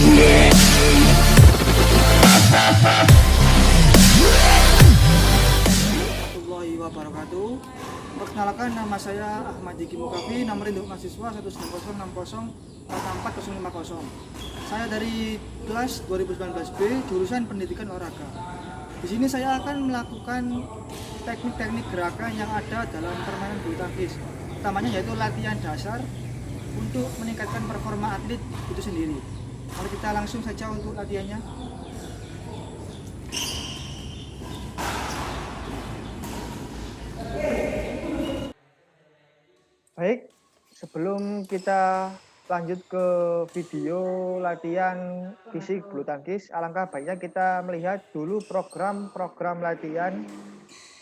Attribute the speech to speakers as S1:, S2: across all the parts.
S1: Warahmatullahi wabarakatuh. Perkenalkan, nama saya Ahmad Diki Mukafi, nomor induk mahasiswa 190604450. Saya dari kelas 2019B, jurusan Pendidikan Olahraga. Di sini saya akan melakukan teknik-teknik gerakan yang ada dalam permainan bulu tangkis. Utamanya yaitu latihan dasar untuk meningkatkan performa atlet itu sendiri. Mari kita langsung saja untuk latihannya. Baik, sebelum kita lanjut ke video latihan fisik bulu tangkis, alangkah baiknya kita melihat dulu program-program latihan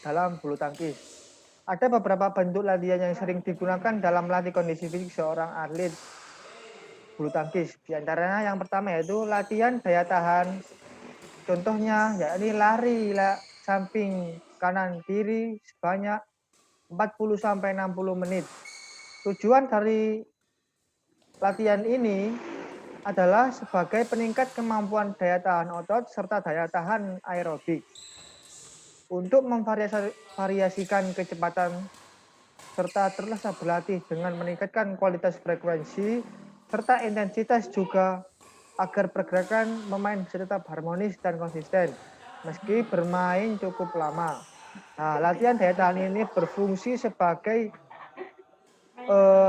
S1: dalam bulu tangkis. Ada beberapa bentuk latihan yang sering digunakan dalam latih kondisi fisik seorang atlet bulu tangkis. Di antaranya yang pertama yaitu latihan daya tahan. Contohnya yakni lari samping kanan kiri sebanyak 40-60 menit. Tujuan dari latihan ini adalah sebagai peningkat kemampuan daya tahan otot serta daya tahan aerobik. Untuk memvariasikan kecepatan serta terasa berlatih dengan meningkatkan kualitas frekuensi serta intensitas juga agar pergerakan pemain bisa tetap harmonis dan konsisten meski bermain cukup lama. Nah, latihan daya tahan ini berfungsi sebagai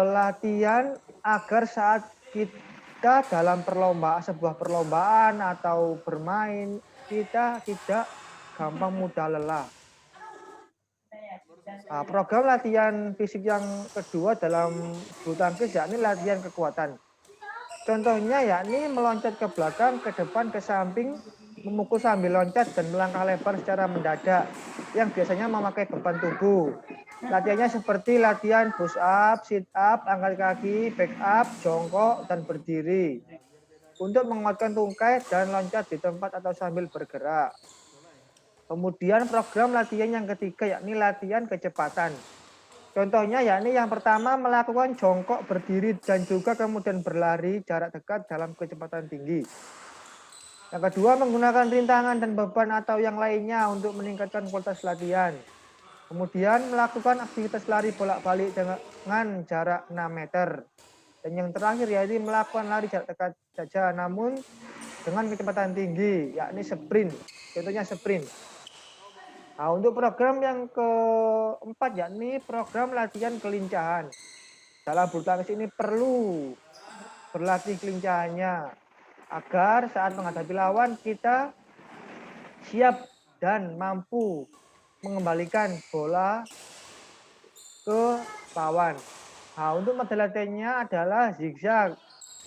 S1: latihan agar saat kita dalam sebuah perlombaan atau bermain kita tidak gampang mudah lelah. Nah, program latihan fisik yang kedua dalam bulu tangkis yakni latihan kekuatan. Contohnya yakni meloncat ke belakang, ke depan, ke samping, memukul sambil loncat dan melangkah lebar secara mendadak yang biasanya memakai beban tubuh. Latihannya seperti latihan push up, sit up, angkat kaki, back up, jongkok, dan berdiri. Untuk menguatkan tungkai dan loncat di tempat atau sambil bergerak. Kemudian program latihan yang ketiga yakni latihan kecepatan. Contohnya yakni yang pertama melakukan jongkok berdiri dan juga kemudian berlari jarak dekat dalam kecepatan tinggi. Yang kedua menggunakan rintangan dan beban atau yang lainnya untuk meningkatkan kualitas latihan. Kemudian melakukan aktivitas lari bolak-balik dengan jarak 6 meter. Dan yang terakhir yaitu melakukan lari jarak dekat saja namun dengan kecepatan tinggi yakni sprint. Contohnya sprint. Nah, untuk program yang keempat yakni program latihan kelincahan. Dalam bulu tangkis ini perlu berlatih kelincahannya agar saat menghadapi lawan kita siap dan mampu mengembalikan bola ke lawan. Nah, untuk metode latihannya adalah zigzag.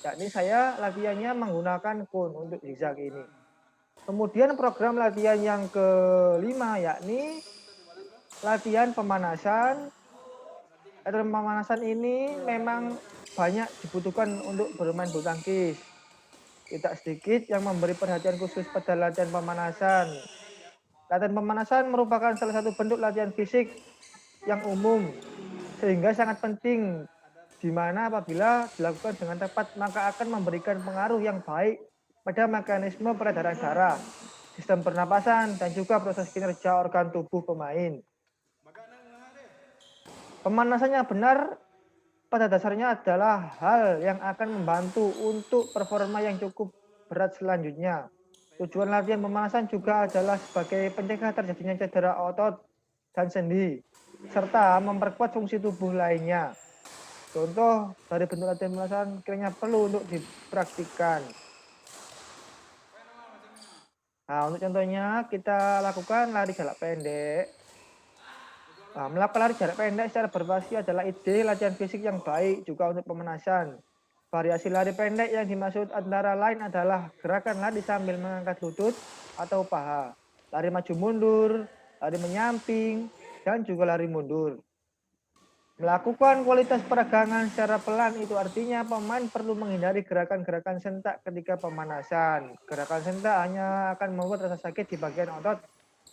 S1: Yakni saya latihannya menggunakan cone untuk zigzag ini. Kemudian program latihan yang kelima yakni latihan pemanasan. Latihan pemanasan ini memang banyak dibutuhkan untuk bermain bulu tangkis. Tidak sedikit yang memberi perhatian khusus pada latihan pemanasan. Latihan pemanasan merupakan salah satu bentuk latihan fisik yang umum, sehingga sangat penting di mana apabila dilakukan dengan tepat maka akan memberikan pengaruh yang baik pada mekanisme peredaran darah, sistem pernapasan, dan juga proses kinerja organ tubuh pemain. Pemanasannya benar pada dasarnya adalah hal yang akan membantu untuk performa yang cukup berat selanjutnya. Tujuan latihan pemanasan juga adalah sebagai pencegah terjadinya cedera otot dan sendi, serta memperkuat fungsi tubuh lainnya. Contoh dari bentuk latihan pemanasan kiranya perlu untuk dipraktikkan. Nah, untuk contohnya kita lakukan lari jarak pendek. Nah, melakukan lari jarak pendek secara bervariasi adalah ide latihan fisik yang baik juga untuk pemanasan. Variasi lari pendek yang dimaksud antara lain adalah gerakan lari sambil mengangkat lutut atau paha, lari maju mundur, lari menyamping, dan juga lari mundur. Melakukan kualitas peregangan secara pelan itu artinya pemain perlu menghindari gerakan-gerakan sentak ketika pemanasan. Gerakan sentak hanya akan membuat rasa sakit di bagian otot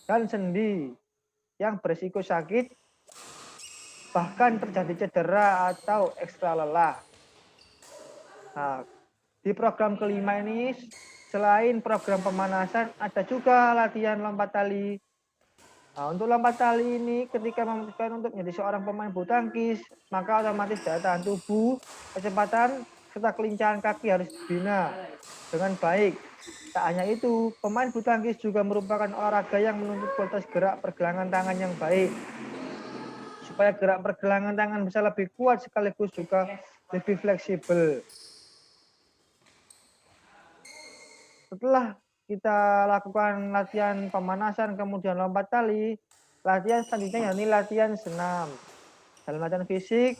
S1: dan sendi yang berisiko sakit, bahkan terjadi cedera atau ekstra lelah. Nah, Di program kelima ini, selain program pemanasan, ada juga latihan lompat tali. Nah, untuk lompat tali ini, ketika memutuskan untuk menjadi seorang pemain bulu tangkis, maka otomatis daya tahan tubuh, kecepatan, serta kelincahan kaki harus dibina dengan baik. Tak hanya itu, pemain bulu tangkis juga merupakan olahraga yang menuntut kualitas gerak pergelangan tangan yang baik. Supaya gerak pergelangan tangan bisa lebih kuat sekaligus juga lebih fleksibel. Setelah kita lakukan latihan pemanasan kemudian lompat tali, latihan selanjutnya yakni latihan senam. Dalam latihan fisik,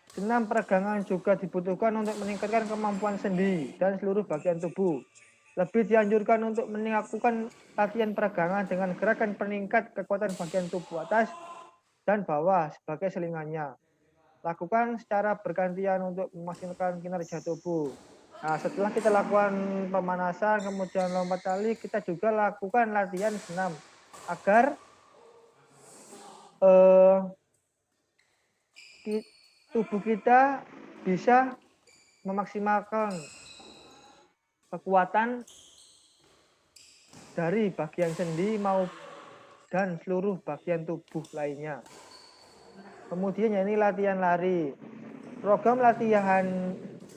S1: senam peregangan juga dibutuhkan untuk meningkatkan kemampuan sendi dan seluruh bagian tubuh. Lebih dianjurkan untuk melakukan latihan peregangan dengan gerakan peningkat kekuatan bagian tubuh atas dan bawah sebagai selingannya. Lakukan secara bergantian untuk memaksimalkan kinerja tubuh. Nah, setelah kita lakukan pemanasan, kemudian lompat tali, kita juga lakukan latihan senam agar tubuh kita bisa memaksimalkan kekuatan dari bagian sendi dan seluruh bagian tubuh lainnya. Kemudian ini latihan lari. Program latihan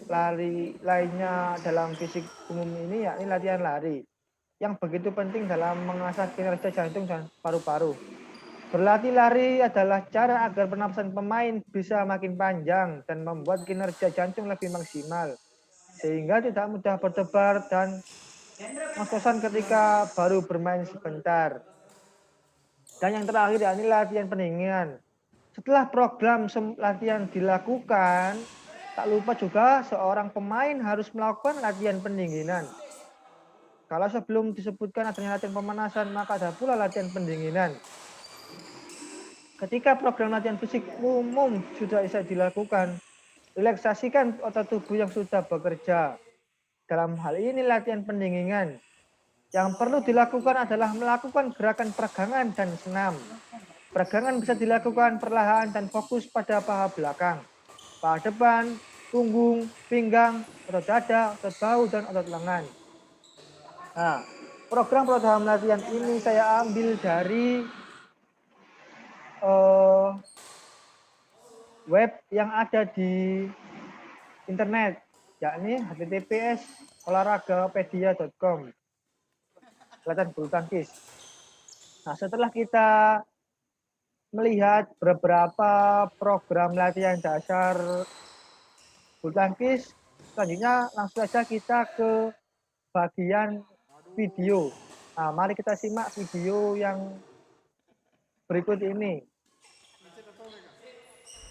S1: lari lainnya dalam fisik umum ini yakni latihan lari yang begitu penting dalam mengasah kinerja jantung dan paru-paru. Berlatih lari adalah cara agar pernapasan pemain bisa makin panjang dan membuat kinerja jantung lebih maksimal, sehingga tidak mudah berdebar dan ngos-ngosan ketika baru bermain sebentar. Dan yang terakhir yakni latihan pendinginan. Setelah program latihan dilakukan, tak lupa juga seorang pemain harus melakukan latihan pendinginan. Kalau sebelum disebutkan adanya latihan pemanasan, maka ada pula latihan pendinginan. Ketika program latihan fisik umum sudah bisa dilakukan, relaksasikan otot tubuh yang sudah bekerja. Dalam hal ini latihan pendinginan. Yang perlu dilakukan adalah melakukan gerakan peregangan dan senam. Peregangan bisa dilakukan perlahan dan fokus pada paha belakang, paha depan, punggung, pinggang, otot dada, otot bahu, dan otot lengan. Nah, program latihan ini saya ambil dari web yang ada di internet, yakni https://olahragapedia.com, latihan bulu tangkis. Nah, setelah kita melihat beberapa program latihan dasar bulu tangkis, selanjutnya langsung saja kita ke bagian video. Nah, mari kita simak video yang berikut ini.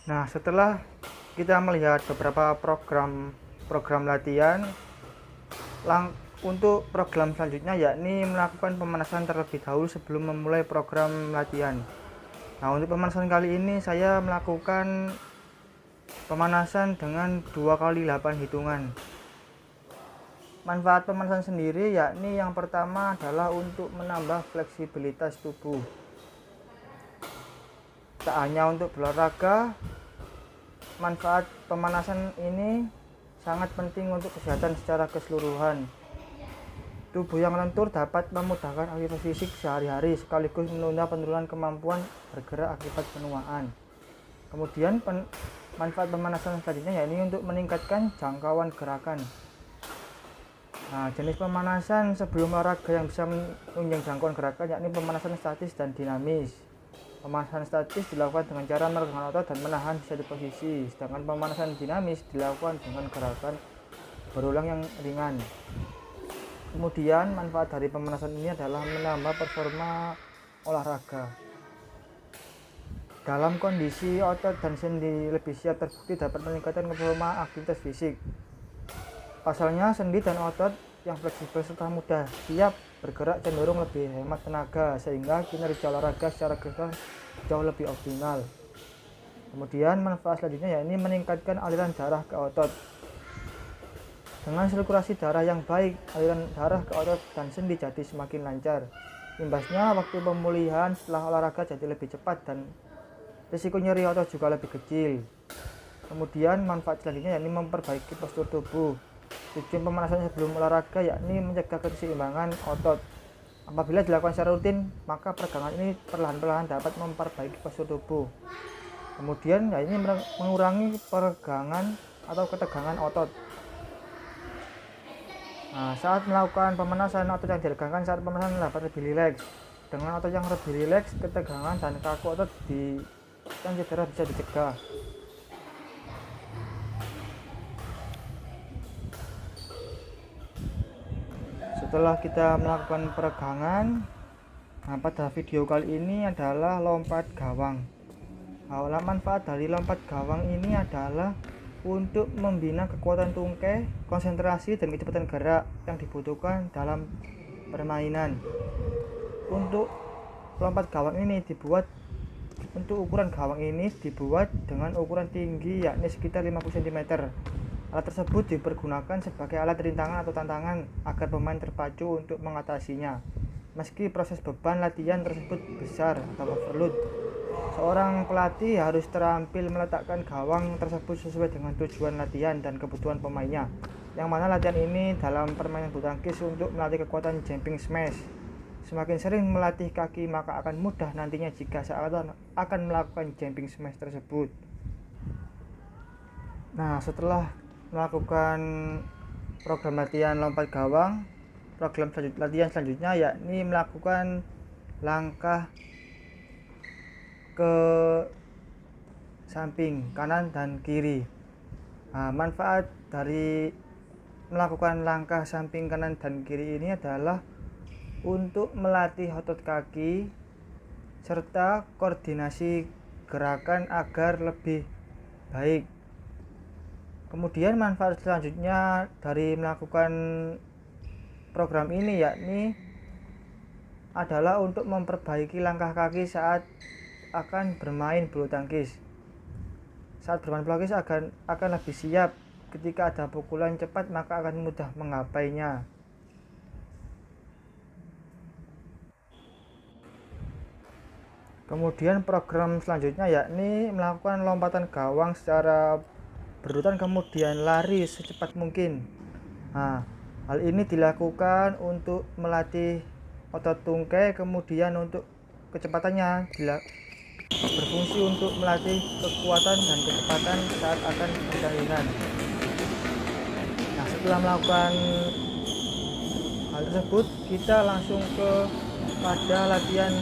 S1: Nah, setelah kita melihat beberapa program latihan, untuk program selanjutnya yakni melakukan pemanasan terlebih dahulu sebelum memulai program latihan. Nah, untuk pemanasan kali ini saya melakukan pemanasan dengan 2 kali 8 hitungan. Manfaat pemanasan sendiri yakni yang pertama adalah untuk menambah fleksibilitas tubuh. Tak hanya untuk berolahraga, manfaat pemanasan ini sangat penting untuk kesehatan secara keseluruhan. Tubuh yang lentur dapat memudahkan aktivitas fisik sehari-hari sekaligus menunda penurunan kemampuan bergerak akibat penuaan. Kemudian manfaat pemanasan selanjutnya yakni untuk meningkatkan jangkauan gerakan. Nah, jenis pemanasan sebelum olahraga yang bisa menunjang jangkauan gerakan yakni pemanasan statis dan dinamis. Pemanasan statis dilakukan dengan cara meregangkan otot dan menahan di satu posisi, sedangkan pemanasan dinamis dilakukan dengan gerakan berulang yang ringan. Kemudian manfaat dari pemanasan ini adalah menambah performa olahraga. Dalam kondisi otot dan sendi lebih siap, terbukti dapat meningkatkan performa aktivitas fisik. Pasalnya, sendi dan otot yang fleksibel serta mudah siap bergerak cenderung lebih hemat tenaga, sehingga kinerja olahraga secara keseluruhan jauh lebih optimal. Kemudian manfaat selanjutnya yakni meningkatkan aliran darah ke otot. Dengan sirkulasi darah yang baik, aliran darah ke otot dan sendi jadi semakin lancar. Imbasnya, waktu pemulihan setelah olahraga jadi lebih cepat dan risiko nyeri otot juga lebih kecil. Kemudian manfaat selanjutnya yakni memperbaiki postur tubuh. Tujuan pemanasan sebelum olahraga yakni mencegah keseimbangan otot. Apabila dilakukan secara rutin, maka peregangan ini perlahan-lahan dapat memperbaiki postur tubuh. Kemudian ini mengurangi peregangan atau ketegangan otot. Nah, saat melakukan pemanasan, otot yang diregangkan saat pemanasan dapat lebih rileks. Dengan otot yang lebih rileks, ketegangan dan kaku otot yang cedera bisa dicegah. Setelah kita melakukan peregangan, nah pada video kali ini adalah lompat gawang. Nah, manfaat dari lompat gawang ini adalah untuk membina kekuatan tungkai, konsentrasi, dan kecepatan gerak yang dibutuhkan dalam permainan. Untuk lompat gawang ini ukuran gawang ini dibuat dengan ukuran tinggi yakni sekitar 50 cm. Alat tersebut dipergunakan sebagai alat rintangan atau tantangan agar pemain terpacu untuk mengatasinya. Meski proses beban latihan tersebut besar atau overload, seorang pelatih harus terampil meletakkan gawang tersebut sesuai dengan tujuan latihan dan kebutuhan pemainnya. Yang mana latihan ini dalam permainan bulu tangkis untuk melatih kekuatan jumping smash. Semakin sering melatih kaki, maka akan mudah nantinya jika saat akan melakukan jumping smash tersebut. Nah, setelah melakukan program latihan lompat gawang, latihan selanjutnya yakni melakukan langkah ke samping kanan dan kiri. Nah, manfaat dari melakukan langkah samping kanan dan kiri ini adalah untuk melatih otot kaki serta koordinasi gerakan agar lebih baik. Kemudian manfaat selanjutnya dari melakukan program ini yakni adalah untuk memperbaiki langkah kaki saat akan bermain bulu tangkis. Saat bermain bulu tangkis akan lebih siap. Ketika ada pukulan cepat, maka akan mudah menggapainya. Kemudian program selanjutnya yakni melakukan lompatan gawang secara berurutan kemudian lari secepat mungkin. Nah, hal ini dilakukan untuk melatih otot tungkai, kemudian untuk kecepatannya berfungsi untuk melatih kekuatan dan kecepatan saat akan pertandingan. Nah, setelah melakukan hal tersebut, kita langsung pada latihan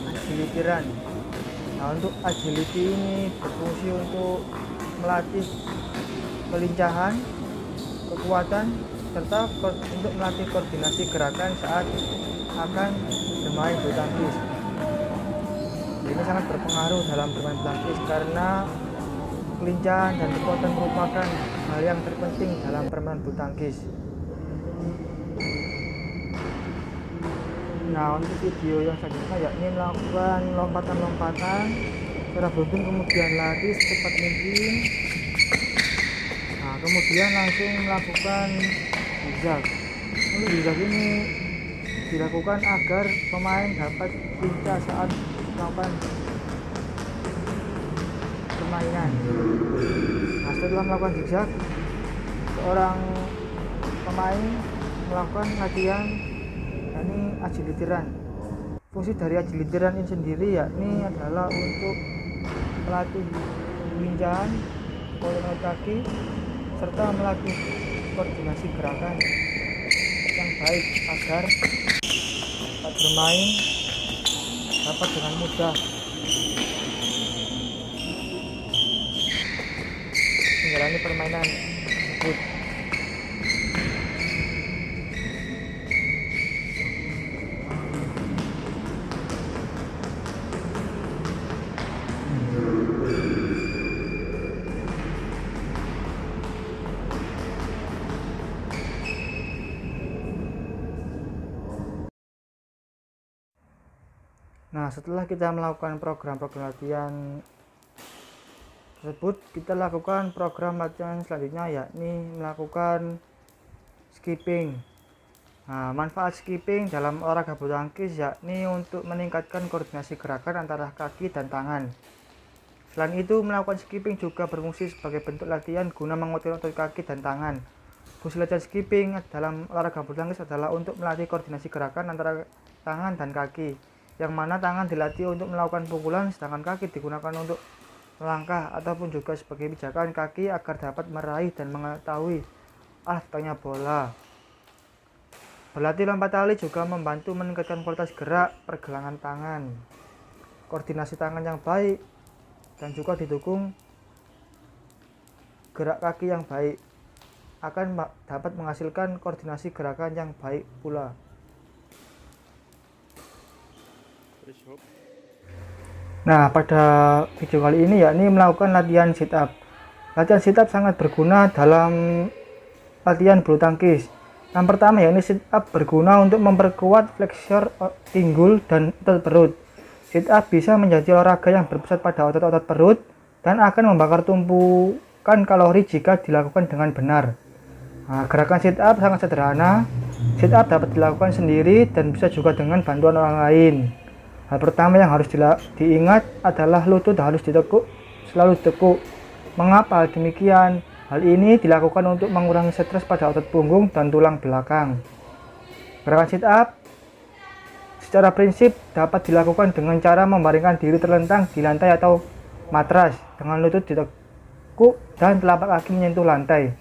S1: agility run. Nah, untuk agility ini berfungsi untuk melatih kelincahan, kekuatan, serta untuk melatih koordinasi gerakan saat akan bermain bulu tangkis. Ini sangat berpengaruh dalam bermain bulu tangkis karena kelincahan dan kekuatan merupakan hal yang terpenting dalam permainan bulu tangkis. Nah, untuk video yang selanjutnya yakni melakukan lompatan-lompatan secara beruntun kemudian lari secepat mungkin. Nah, kemudian langsung melakukan zigzag. Untuk zigzag ini dilakukan agar pemain dapat lincah saat melakukan permainan. Nah, setelah melakukan zigzag, seorang pemain melakukan latihan yakni agility run. Fungsi dari agility run ini sendiri yakni adalah untuk melatih kelincahan, koordinasi kaki, serta melatih koordinasi gerakan yang baik agar dapat bermain dapat dengan mudah menjalani permainan tersebut. Nah, setelah kita melakukan program-program latihan tersebut, kita lakukan program latihan selanjutnya yakni melakukan skipping. Nah, manfaat skipping dalam olahraga bulu tangkis yakni untuk meningkatkan koordinasi gerakan antara kaki dan tangan. Selain itu, melakukan skipping juga berfungsi sebagai bentuk latihan guna menguatkan otot kaki dan tangan. Fungsi latihan skipping dalam olahraga bulu tangkis adalah untuk melatih koordinasi gerakan antara tangan dan kaki, yang mana tangan dilatih untuk melakukan pukulan, sedangkan kaki digunakan untuk melangkah ataupun juga sebagai pijakan kaki agar dapat meraih dan mengetahui arah datangnya bola. Berlatih lompat tali juga membantu meningkatkan kualitas gerak pergelangan tangan, koordinasi tangan yang baik, dan juga didukung gerak kaki yang baik akan dapat menghasilkan koordinasi gerakan yang baik pula. Nah, pada video kali ini yakni melakukan latihan sit up. Latihan sit up sangat berguna dalam latihan bulu tangkis. Yang pertama yakni sit up berguna untuk memperkuat fleksor pinggul dan otot perut. Sit up bisa menjadi olahraga yang berpusat pada otot-otot perut dan akan membakar tumpukan kalori jika dilakukan dengan benar. Nah, gerakan sit up sangat sederhana. Sit up dapat dilakukan sendiri dan bisa juga dengan bantuan orang lain. Hal pertama yang harus diingat adalah lutut harus ditekuk, selalu ditekuk. Mengapa hal demikian? Hal ini dilakukan untuk mengurangi stres pada otot punggung dan tulang belakang. Gerakan sit up secara prinsip dapat dilakukan dengan cara membaringkan diri terlentang di lantai atau matras dengan lutut ditekuk dan telapak kaki menyentuh lantai.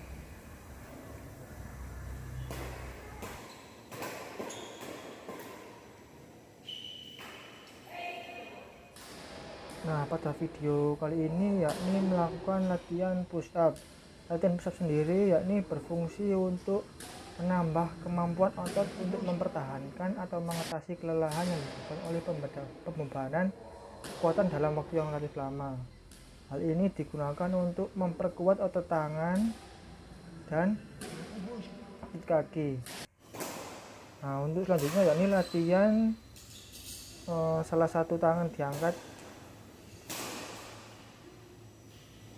S1: Nah, pada video kali ini yakni melakukan latihan push up. Latihan push up sendiri yakni berfungsi untuk menambah kemampuan otot untuk mempertahankan atau mengatasi kelelahan yang disebabkan oleh pembebanan kekuatan dalam waktu yang relatif lama. Hal ini digunakan untuk memperkuat otot tangan dan kaki. Nah, untuk selanjutnya yakni latihan salah satu tangan diangkat.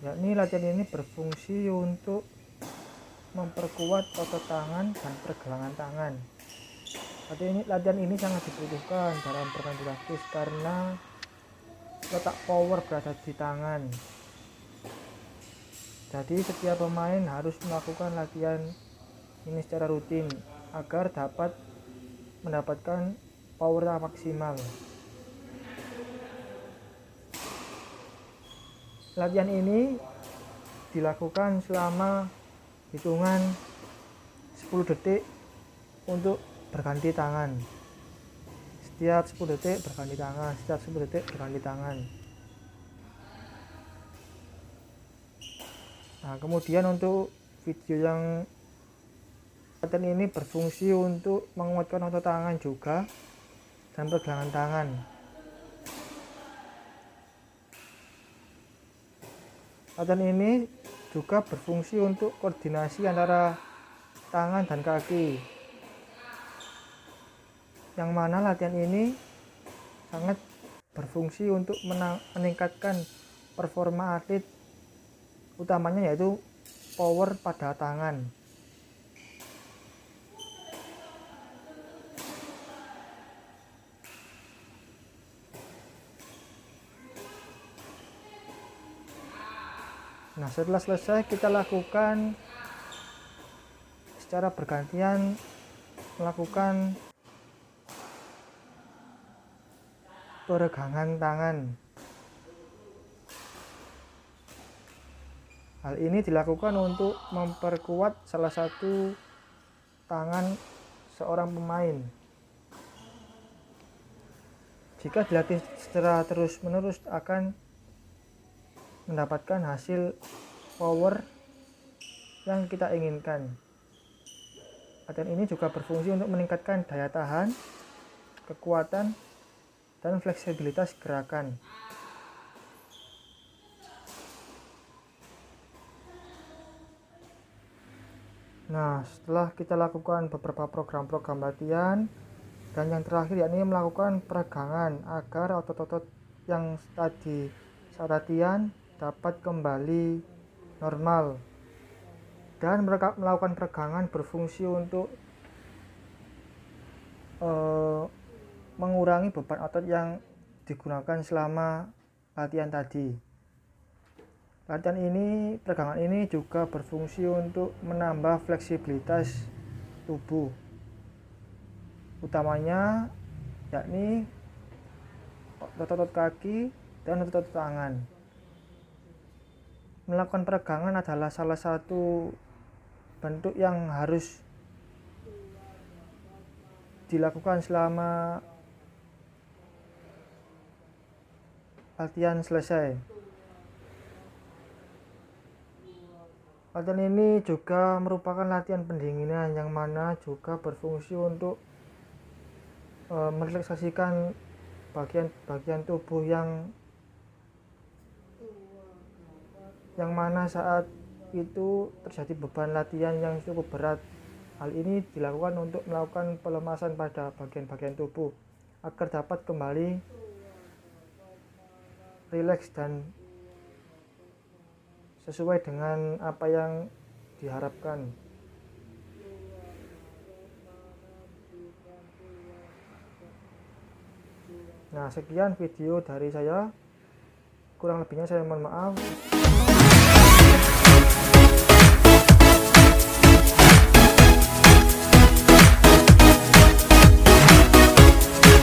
S1: Yakni latihan ini berfungsi untuk memperkuat otot tangan dan pergelangan tangan. Latihan ini sangat dibutuhkan dalam permainan bulu tangkis karena letak power berada di tangan. Jadi setiap pemain harus melakukan latihan ini secara rutin agar dapat mendapatkan power yang maksimal. Latihan ini dilakukan selama hitungan 10 detik untuk berganti tangan. Setiap 10 detik berganti tangan, setiap 10 detik berganti tangan. Nah, kemudian untuk video yang latihan ini berfungsi untuk menguatkan otot tangan juga dan pergelangan tangan. Latihan ini juga berfungsi untuk koordinasi antara tangan dan kaki, yang mana latihan ini sangat berfungsi untuk meningkatkan performa atlet, utamanya yaitu power pada tangan. Nah, setelah selesai kita lakukan secara bergantian melakukan peregangan tangan. Hal ini dilakukan untuk memperkuat salah satu tangan seorang pemain. Jika dilatih secara terus-menerus akan mendapatkan hasil power yang kita inginkan. Latihan ini juga berfungsi untuk meningkatkan daya tahan, kekuatan, dan fleksibilitas gerakan. Nah, setelah kita lakukan beberapa program-program latihan, dan yang terakhir yakni melakukan peregangan agar otot-otot yang tadi saat latihan dapat kembali normal. Dan melakukan peregangan berfungsi untuk mengurangi beban otot yang digunakan selama latihan tadi. Latihan ini, peregangan ini juga berfungsi untuk menambah fleksibilitas tubuh, utamanya yakni otot-otot kaki dan otot-otot tangan. Melakukan peregangan adalah salah satu bentuk yang harus dilakukan selama latihan selesai. Latihan ini juga merupakan latihan pendinginan yang mana juga berfungsi untuk merelaksasikan bagian tubuh yang mana saat itu terjadi beban latihan yang cukup berat. Hal ini dilakukan untuk melakukan pelemasan pada bagian-bagian tubuh agar dapat kembali rileks dan sesuai dengan apa yang diharapkan. Nah, sekian video dari saya. Kurang lebihnya saya mohon maaf.